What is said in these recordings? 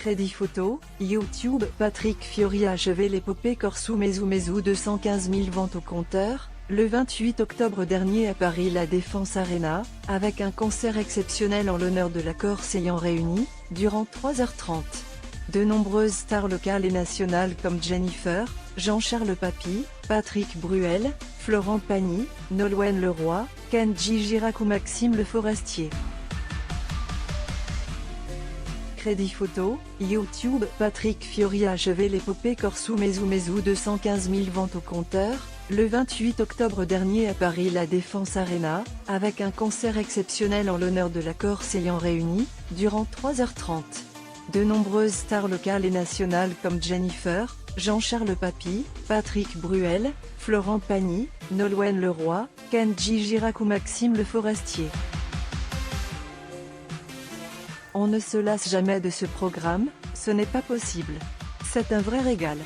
Crédit photo, YouTube. Patrick Fiori a achevé l'épopée Corso Mesu Mesu, 215 000 ventes au compteur, le 28 octobre dernier à Paris La Défense Arena, avec un concert exceptionnel en l'honneur de la Corse ayant réuni, durant 3h30, de nombreuses stars locales et nationales comme Jennifer, Jean-Charles Papy, Patrick Bruel, Florent Pagny, Nolwenn Leroy, Kenji Girac ou Maxime Le Forestier. Crédit photo, YouTube. Patrick Fiori a achevé l'épopée Corso Mesu Mesu, 215 000 ventes au compteur, le 28 octobre dernier à Paris La Défense Arena, avec un concert exceptionnel en l'honneur de la Corse ayant réuni, durant 3h30, de nombreuses stars locales et nationales comme Jennifer, Jean-Charles Papy, Patrick Bruel, Florent Pagny, Nolwenn Leroy, Kenji Girac ou Maxime Le Forestier. On ne se lasse jamais de ce programme, ce n'est pas possible. C'est un vrai régal.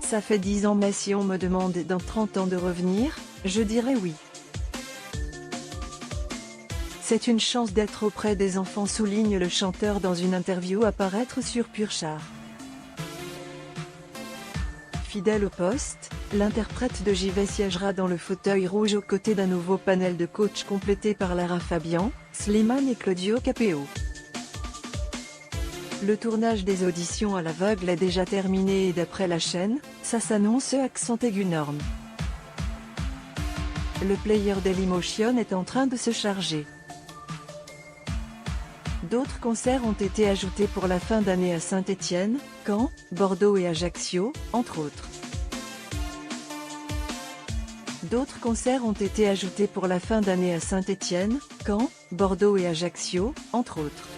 Ça fait 10 ans, mais si on me demande dans 30 ans de revenir, je dirais oui. C'est une chance d'être auprès des enfants, souligne le chanteur dans une interview à paraître sur Pur Char. Fidèle au poste, l'interprète de JV siégera dans le fauteuil rouge aux côtés d'un nouveau panel de coachs complété par Lara Fabian, Slimane et Claudio Capeo. Le tournage des auditions à l'aveugle est déjà terminé et d'après la chaîne, ça s'annonce accent aigu norme. Le player Dailymotion est en train de se charger. D'autres concerts ont été ajoutés pour la fin d'année à Saint-Étienne, Caen, Bordeaux et Ajaccio, entre autres. D'autres concerts ont été ajoutés pour la fin d'année à Saint-Étienne, Caen, Bordeaux et Ajaccio, entre autres.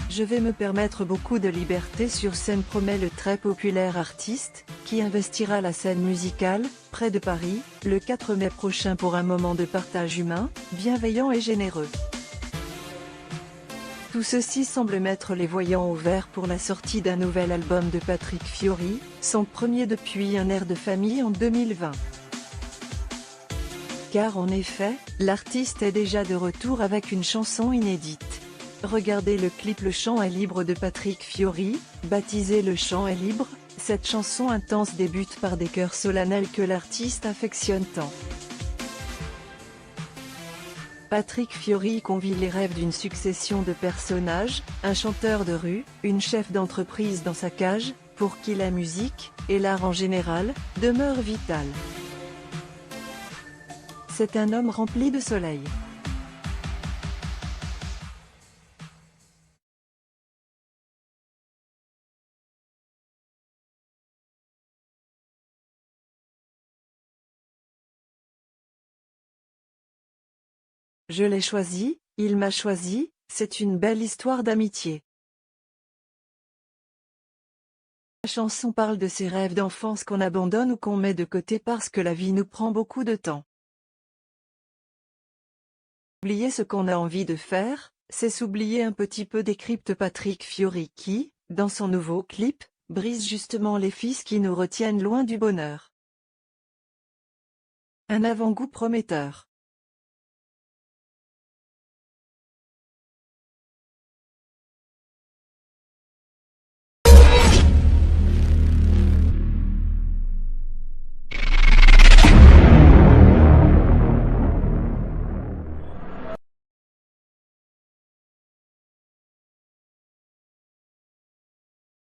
Je vais me permettre beaucoup de liberté sur scène, promet le très populaire artiste, qui investira la scène musicale, près de Paris, le 4 mai prochain pour un moment de partage humain, bienveillant et généreux. Tout ceci semble mettre les voyants au vert pour la sortie d'un nouvel album de Patrick Fiori, son premier depuis Un air de famille en 2020. Car en effet, l'artiste est déjà de retour avec une chanson inédite. Regardez le clip Le chant est libre de Patrick Fiori, baptisé Le chant est libre. Cette chanson intense débute par des chœurs solennels que l'artiste affectionne tant. Patrick Fiori convie les rêves d'une succession de personnages, un chanteur de rue, une chef d'entreprise dans sa cage, pour qui la musique, et l'art en général, demeurent vitales. C'est un homme rempli de soleil. Je l'ai choisi, il m'a choisi, c'est une belle histoire d'amitié. La chanson parle de ces rêves d'enfance qu'on abandonne ou qu'on met de côté parce que la vie nous prend beaucoup de temps. Oublier ce qu'on a envie de faire, c'est s'oublier un petit peu, décrypte Patrick Fiori qui, dans son nouveau clip, brise justement les fils qui nous retiennent loin du bonheur. Un avant-goût prometteur.